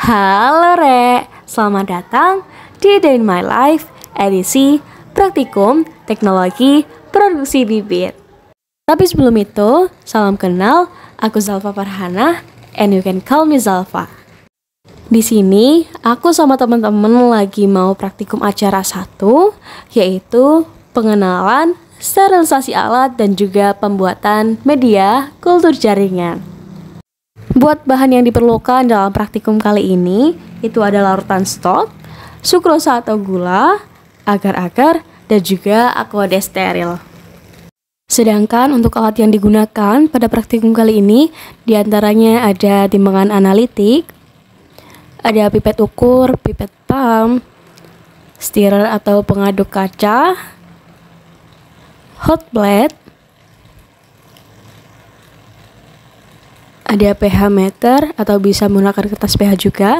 Halo Re, selamat datang di Day in My Life edisi Praktikum Teknologi Produksi Bibit. Tapi sebelum itu, salam kenal, aku Zalfa Farhana, and you can call me Zalfa. Di sini, aku sama teman-teman lagi mau praktikum acara 1, yaitu pengenalan, sterilisasi alat, dan juga pembuatan media kultur jaringan. Buat bahan yang diperlukan dalam praktikum kali ini, itu ada larutan stok, sukrosa atau gula, agar-agar, dan juga aqua steril. Sedangkan untuk alat yang digunakan pada praktikum kali ini, diantaranya ada timbangan analitik, ada pipet ukur, pipet pump, stirrer atau pengaduk kaca, hot plate, ada pH meter atau bisa menggunakan kertas pH juga.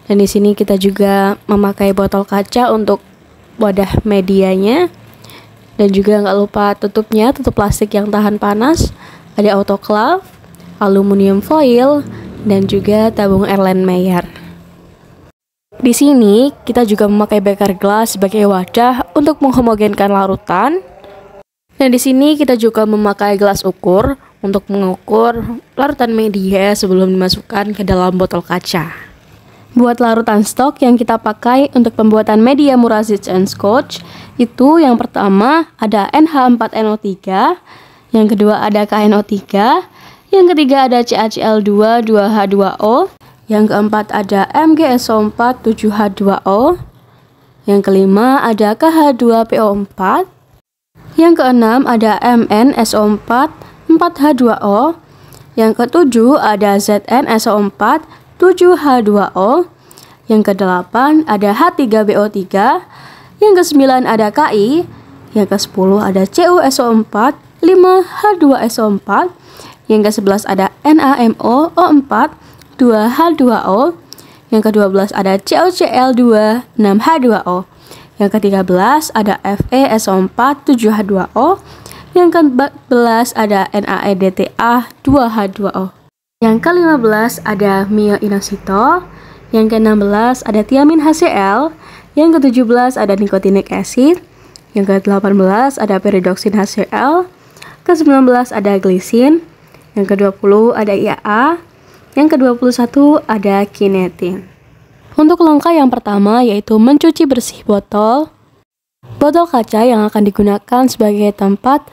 Dan di sini kita juga memakai botol kaca untuk wadah medianya. Dan juga nggak lupa tutupnya, tutup plastik yang tahan panas. Ada autoclave, aluminium foil, dan juga tabung Erlenmeyer. Di sini kita juga memakai beker gelas sebagai wadah untuk menghomogenkan larutan. Dan di sini kita juga memakai gelas ukur untuk mengukur larutan media sebelum dimasukkan ke dalam botol kaca. Buat larutan stok yang kita pakai untuk pembuatan media Muraszys and Scotch, itu yang pertama ada NH4NO3, yang kedua ada KNO3, yang ketiga ada CaCl2 2H2O, yang keempat ada MgSO4 7H2O, yang kelima ada KH2PO4, yang keenam ada MnSO4 4H2O, yang ketujuh ada ZnSO4 7H2O, yang kedelapan ada H3BO3, yang kesembilan ada Ki, yang ke-10 ada CuSO4 5H2SO4, yang ke-11 ada NaMoO4 2H2O, yang ke-12 ada CuCl2 6H2O, yang ke-13 ada FeSO4 7H2O, yang ke-14 ada NaEDTA 2H2O. Yang ke-15 ada mioinositol. Yang ke-16 ada tiamin HCl. Yang ke-17 ada nicotinic acid. Yang ke-18 ada pyridoxine HCl. Ke-19 ada glisin. Yang ke-20 ada IAA. Yang ke-21 ada kinetin. Untuk langkah yang pertama yaitu mencuci bersih botol kaca yang akan digunakan sebagai tempat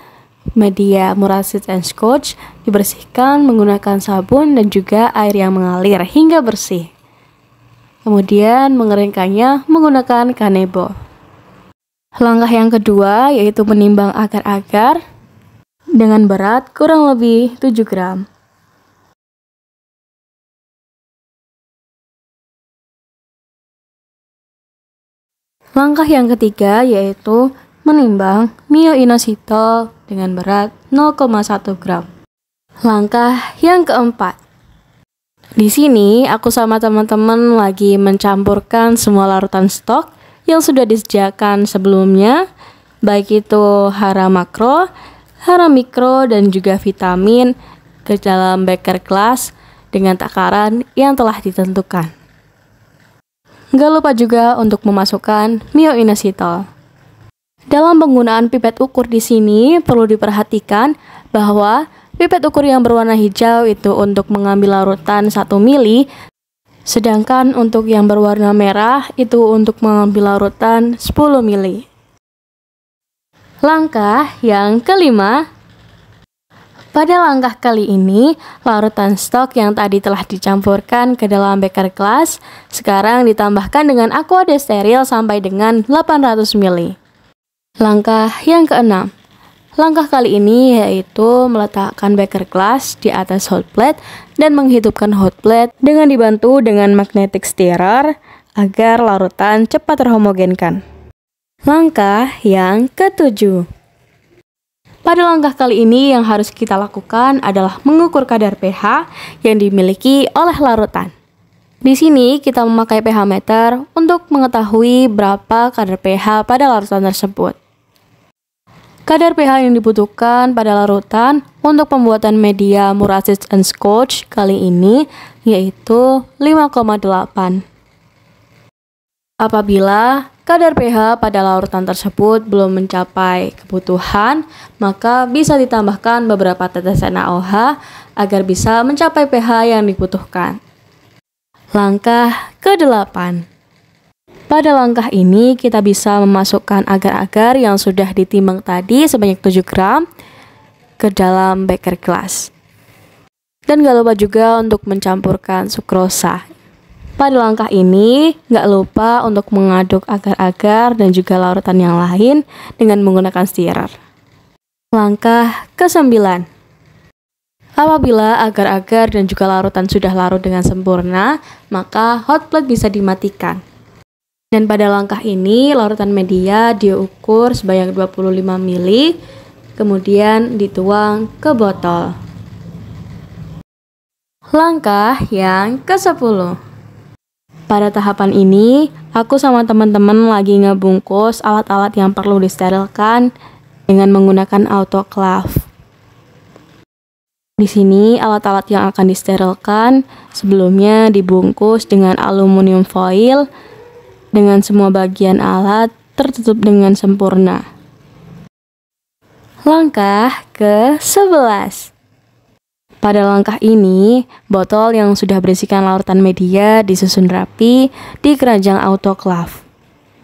media Muraszys and Scotch dibersihkan menggunakan sabun dan juga air yang mengalir hingga bersih. Kemudian mengeringkannya menggunakan kanebo. Langkah yang kedua yaitu menimbang agar-agar dengan berat kurang lebih 7 gram. Langkah yang ketiga yaitu menimbang mioinositol dengan berat 0,1 gram. Langkah yang keempat. Di sini aku sama teman-teman lagi mencampurkan semua larutan stok yang sudah disediakan sebelumnya, baik itu hara makro, hara mikro, dan juga vitamin ke dalam beker gelas dengan takaran yang telah ditentukan. Gak lupa juga untuk memasukkan mioinositol. Dalam penggunaan pipet ukur di sini perlu diperhatikan bahwa pipet ukur yang berwarna hijau itu untuk mengambil larutan 1 mili, sedangkan untuk yang berwarna merah itu untuk mengambil larutan 10 mili. Langkah yang kelima. Pada langkah kali ini, larutan stok yang tadi telah dicampurkan ke dalam beker gelas sekarang ditambahkan dengan aqua steril sampai dengan 800 mili. Langkah yang keenam. Langkah kali ini yaitu meletakkan beker gelas di atas hot plate dan menghidupkan hot plate dengan dibantu dengan magnetic stirrer agar larutan cepat terhomogenkan. Langkah yang ketujuh. Pada langkah kali ini yang harus kita lakukan adalah mengukur kadar pH yang dimiliki oleh larutan. Di sini kita memakai pH meter untuk mengetahui berapa kadar pH pada larutan tersebut. Kadar pH yang dibutuhkan pada larutan untuk pembuatan media Murasis and Scotch kali ini yaitu 5,8. Apabila kadar pH pada larutan tersebut belum mencapai kebutuhan, maka bisa ditambahkan beberapa tetesan AOH agar bisa mencapai pH yang dibutuhkan. Langkah ke-8. Pada langkah ini kita bisa memasukkan agar-agar yang sudah ditimbang tadi sebanyak 7 gram ke dalam beker gelas. Dan gak lupa juga untuk mencampurkan sukrosa. Pada langkah ini gak lupa untuk mengaduk agar-agar dan juga larutan yang lain dengan menggunakan stirrer. Langkah ke-9. Apabila agar-agar dan juga larutan sudah larut dengan sempurna, maka hot plate bisa dimatikan. Dan pada langkah ini, larutan media diukur sebanyak 25 ml, kemudian dituang ke botol. Langkah yang ke-10. Pada tahapan ini, aku sama teman-teman lagi ngebungkus alat-alat yang perlu disterilkan dengan menggunakan autoclave. Di sini, alat-alat yang akan disterilkan sebelumnya dibungkus dengan aluminium foil dengan semua bagian alat tertutup dengan sempurna. Langkah ke-11. Pada langkah ini, botol yang sudah berisikan larutan media disusun rapi di keranjang autoclave.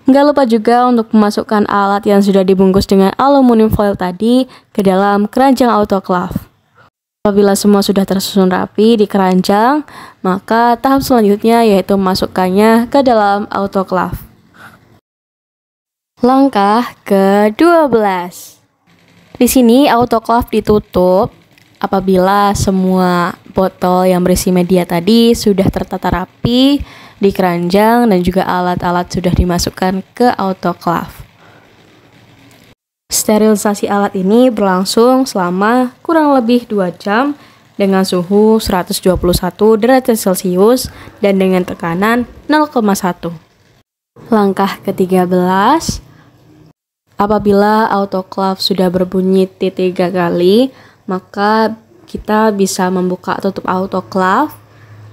Nggak lupa juga untuk memasukkan alat yang sudah dibungkus dengan aluminium foil tadi ke dalam keranjang autoclave. Apabila semua sudah tersusun rapi di keranjang, maka tahap selanjutnya yaitu memasukkannya ke dalam autoclave. Langkah ke-12. Di sini autoclave ditutup apabila semua botol yang berisi media tadi sudah tertata rapi di keranjang dan juga alat-alat sudah dimasukkan ke autoclave. Sterilisasi alat ini berlangsung selama kurang lebih 2 jam dengan suhu 121 derajat Celcius dan dengan tekanan 0,1. Langkah ke-13. Apabila autoclave sudah berbunyi titik 3 kali, maka kita bisa membuka tutup autoclave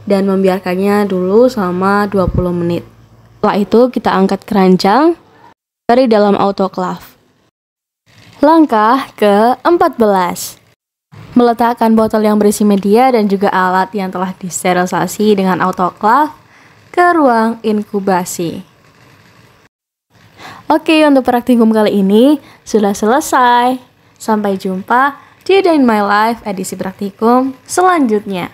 dan membiarkannya dulu selama 20 menit. Setelah itu kita angkat keranjang dari dalam autoclave. Langkah ke-14. Meletakkan botol yang berisi media dan juga alat yang telah disterilisasi dengan autoclave ke ruang inkubasi. Oke, untuk praktikum kali ini sudah selesai. Sampai jumpa di Day in My Life edisi praktikum selanjutnya.